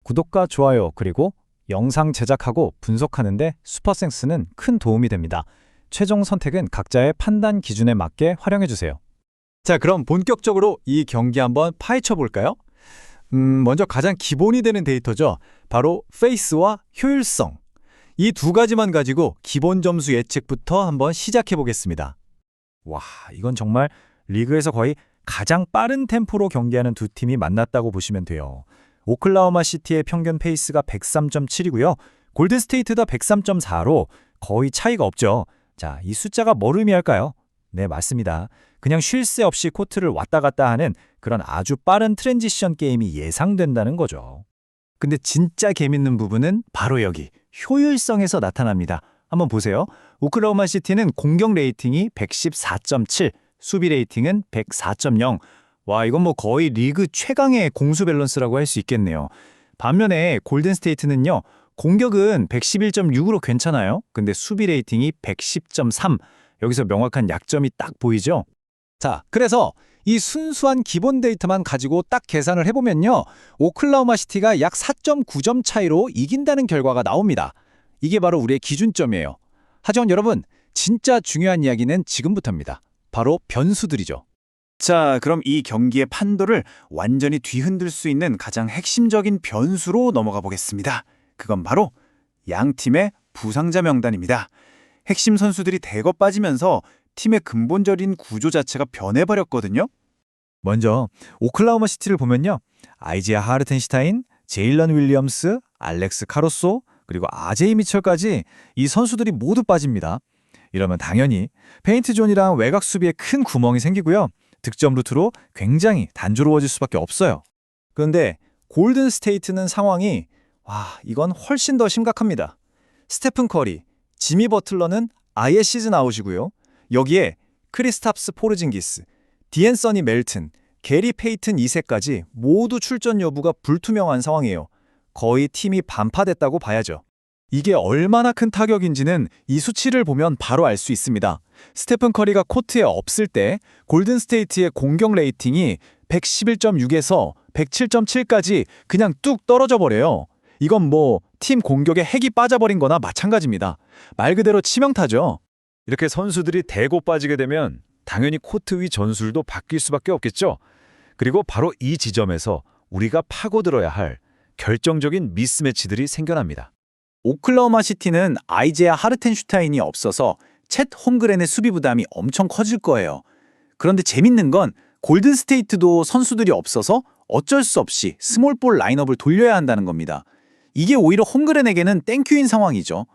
구독과 좋아요 그리고 영상 제작하고 분석하는데 슈퍼센스는 큰 도움이 됩니다. 최종 선택은 각자의 판단 기준에 맞게 활용해주세요. 자, 그럼 본격적으로 이 경기 한번 파헤쳐 볼까요? 먼저 가장 기본이 되는 데이터죠. 바로 페이스와 효율성. 이 두 가지만 가지고 기본 점수 예측부터 한번 시작해 보겠습니다. 와, 이건 정말 리그에서 거의 가장 빠른 템포로 경기하는 두 팀이 만났다고 보시면 돼요. 오클라호마 시티의 평균 페이스가 103.7이고요. 골든스테이트도 103.4로 거의 차이가 없죠. 자, 이 숫자가 뭘 의미할까요? 네, 맞습니다. 그냥 쉴 새 없이 코트를 왔다 갔다 하는 그런 아주 빠른 트랜지션 게임이 예상된다는 거죠. 근데 진짜 재밌는 부분은 바로 여기, 효율성에서 나타납니다. 한번 보세요. 오클라호마 시티는 공격 레이팅이 114.7, 수비 레이팅은 104.0. 와, 이건 뭐 거의 리그 최강의 공수 밸런스라고 할 수 있겠네요. 반면에 골든스테이트는요, 공격은 111.6으로 괜찮아요. 근데 수비 레이팅이 110.3. 여기서 명확한 약점이 딱 보이죠? 자, 그래서 이 순수한 기본 데이터만 가지고 딱 계산을 해보면요, 오클라호마 시티가 약 4.9점 차이로 이긴다는 결과가 나옵니다. 이게 바로 우리의 기준점이에요. 하지만 여러분, 진짜 중요한 이야기는 지금부터입니다. 바로 변수들이죠. 자, 그럼 이 경기의 판도를 완전히 뒤흔들 수 있는 가장 핵심적인 변수로 넘어가 보겠습니다. 그건 바로 양 팀의 부상자 명단입니다. 핵심 선수들이 대거 빠지면서 팀의 근본적인 구조 자체가 변해버렸거든요. 먼저 오클라호마 시티를 보면요, 아이지아 하르텐슈타인, 제일런 윌리엄스, 알렉스 카로소, 그리고 아제이 미첼까지 이 선수들이 모두 빠집니다. 이러면 당연히 페인트 존이랑 외곽 수비에 큰 구멍이 생기고요. 득점 루트로 굉장히 단조로워질 수밖에 없어요. 그런데 골든 스테이트는 상황이 이건 훨씬 더 심각합니다. 스테픈 커리, 지미 버틀러는 아예 시즌 아웃이고요. 여기에 크리스탑스 포르징기스, 디앤서니 멜튼, 게리 페이튼 2세까지 모두 출전 여부가 불투명한 상황이에요. 거의 팀이 반파됐다고 봐야죠. 이게 얼마나 큰 타격인지는 이 수치를 보면 바로 알 수 있습니다. 스테픈 커리가 코트에 없을 때 골든스테이트의 공격 레이팅이 111.6에서 107.7까지 그냥 뚝 떨어져 버려요. 이건 뭐 팀 공격에 핵이 빠져버린 거나 마찬가지입니다. 말 그대로 치명타죠. 이렇게 선수들이 대고 빠지게 되면 당연히 코트 위 전술도 바뀔 수밖에 없겠죠. 그리고 바로 이 지점에서 우리가 파고들어야 할 결정적인 미스매치들이 생겨납니다. 오클라호마 시티는 아이제아 하르텐슈타인이 없어서 챗 홈그렌의 수비 부담이 엄청 커질 거예요. 그런데 재밌는 건 골든스테이트도 선수들이 없어서 어쩔 수 없이 스몰볼 라인업을 돌려야 한다는 겁니다. 이게 오히려 홈그렌에게는 땡큐인 상황이죠.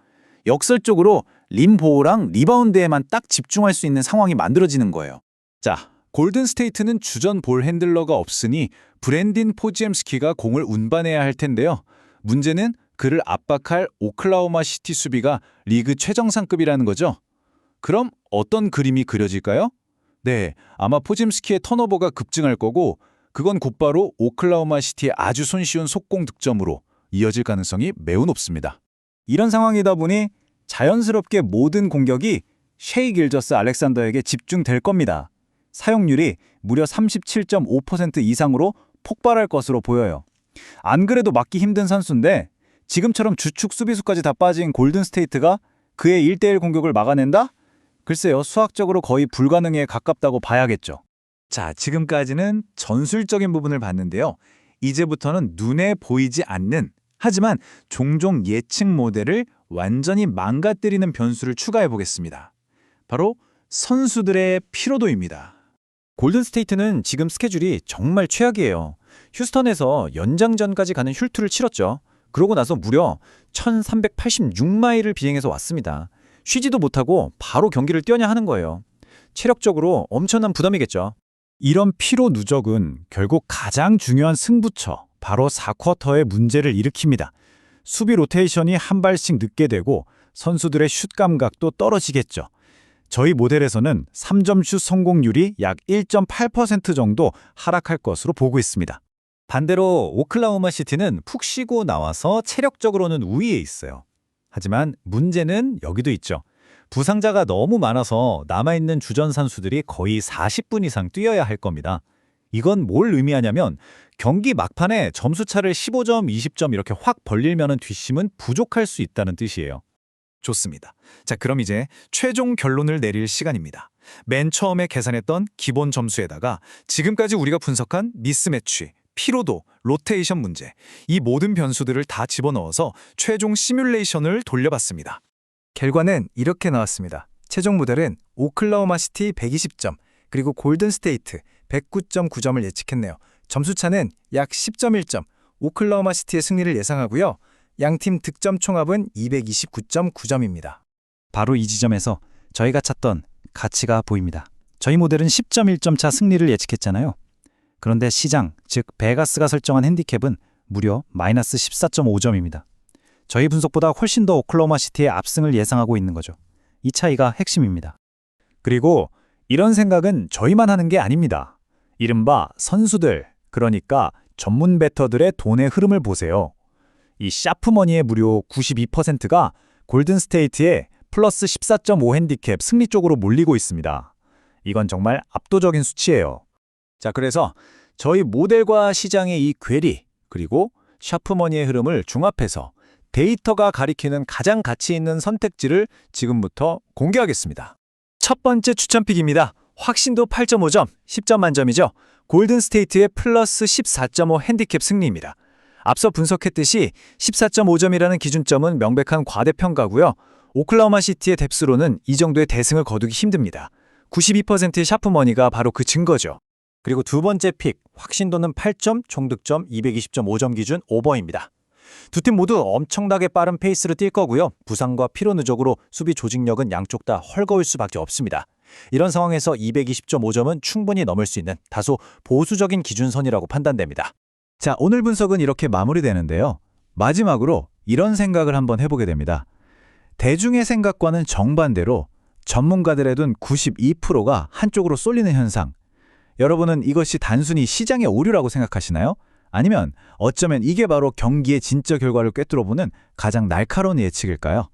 역설적으로 림 보호랑 리바운드에만 딱 집중할 수 있는 상황이 만들어지는 거예요. 자, 골든스테이트는 주전 볼 핸들러가 없으니 브랜딘 포지엠스키가 공을 운반해야 할 텐데요. 문제는 그를 압박할 오클라호마 시티 수비가 리그 최정상급이라는 거죠. 그럼 어떤 그림이 그려질까요? 네, 아마 포짐스키의 턴오버가 급증할 거고, 그건 곧바로 오클라호마 시티의 아주 손쉬운 속공 득점으로 이어질 가능성이 매우 높습니다. 이런 상황이다 보니 자연스럽게 모든 공격이 셰이 길저스 알렉산더에게 집중될 겁니다. 사용률이 무려 37.5% 이상으로 폭발할 것으로 보여요. 안 그래도 막기 힘든 선수인데 지금처럼 주축 수비수까지 다 빠진 골든스테이트가 그의 1대1 공격을 막아낸다? 글쎄요, 수학적으로 거의 불가능에 가깝다고 봐야겠죠. 자, 지금까지는 전술적인 부분을 봤는데요. 이제부터는 눈에 보이지 않는, 하지만 종종 예측 모델을 완전히 망가뜨리는 변수를 추가해 보겠습니다. 바로 선수들의 피로도입니다. 골든스테이트는 지금 스케줄이 정말 최악이에요. 휴스턴에서 연장전까지 가는 훑트를 치렀죠. 그러고 나서 무려 1386마일을 비행해서 왔습니다. 쉬지도 못하고 바로 경기를 뛰어야 하는 거예요. 체력적으로 엄청난 부담이겠죠. 이런 피로 누적은 결국 가장 중요한 승부처, 바로 4쿼터의 문제를 일으킵니다. 수비 로테이션이 한 발씩 늦게 되고 선수들의 슛 감각도 떨어지겠죠. 저희 모델에서는 3점 슛 성공률이 약 1.8% 정도 하락할 것으로 보고 있습니다. 반대로 오클라호마 시티는 푹 쉬고 나와서 체력적으로는 우위에 있어요. 하지만 문제는 여기도 있죠. 부상자가 너무 많아서 남아있는 주전 선수들이 거의 40분 이상 뛰어야 할 겁니다. 이건 뭘 의미하냐면 경기 막판에 점수차를 15점, 20점 이렇게 확 벌리면은 뒷심은 부족할 수 있다는 뜻이에요. 좋습니다. 자, 그럼 이제 최종 결론을 내릴 시간입니다. 맨 처음에 계산했던 기본 점수에다가 지금까지 우리가 분석한 미스매치, 피로도, 로테이션 문제, 이 모든 변수들을 다 집어넣어서 최종 시뮬레이션을 돌려봤습니다. 결과는 이렇게 나왔습니다. 최종 모델은 오클라호마 시티 120점, 그리고 골든 스테이트 109.9점을 예측했네요. 점수차는 약 10.1점, 오클라호마 시티의 승리를 예상하고요. 양팀 득점 총합은 229.9점입니다. 바로 이 지점에서 저희가 찾던 가치가 보입니다. 저희 모델은 10.1점 차 승리를 예측했잖아요. 그런데 시장, 즉 베가스가 설정한 핸디캡은 무려 마이너스 14.5점입니다. 저희 분석보다 훨씬 더 오클라호마 시티의 압승을 예상하고 있는 거죠. 이 차이가 핵심입니다. 그리고 이런 생각은 저희만 하는 게 아닙니다. 이른바 선수들, 그러니까 전문 베터들의 돈의 흐름을 보세요. 이 샤프머니의 무려 92%가 골든스테이트의 플러스 14.5 핸디캡 승리 쪽으로 몰리고 있습니다. 이건 정말 압도적인 수치예요. 자, 그래서 저희 모델과 시장의 이 괴리, 그리고 샤프머니의 흐름을 중합해서 데이터가 가리키는 가장 가치 있는 선택지를 지금부터 공개하겠습니다. 첫 번째 추천픽입니다. 확신도 8.5점, 10점 만점이죠. 골든스테이트의 플러스 14.5 핸디캡 승리입니다. 앞서 분석했듯이 14.5점이라는 기준점은 명백한 과대평가고요. 오클라호마 시티의 뎁스로는 이 정도의 대승을 거두기 힘듭니다. 92%의 샤프머니가 바로 그 증거죠. 그리고 두 번째 픽, 확신도는 8점, 총득점 220.5점 기준 오버입니다. 두 팀 모두 엄청나게 빠른 페이스로 뛸 거고요. 부상과 피로 누적으로 수비 조직력은 양쪽 다 헐거울 수밖에 없습니다. 이런 상황에서 220.5점은 충분히 넘을 수 있는 다소 보수적인 기준선이라고 판단됩니다. 자, 오늘 분석은 이렇게 마무리되는데요. 마지막으로 이런 생각을 한번 해보게 됩니다. 대중의 생각과는 정반대로 전문가들의 돈 92%가 한쪽으로 쏠리는 현상. 여러분은 이것이 단순히 시장의 오류라고 생각하시나요? 아니면 어쩌면 이게 바로 경기의 진짜 결과를 꿰뚫어보는 가장 날카로운 예측일까요?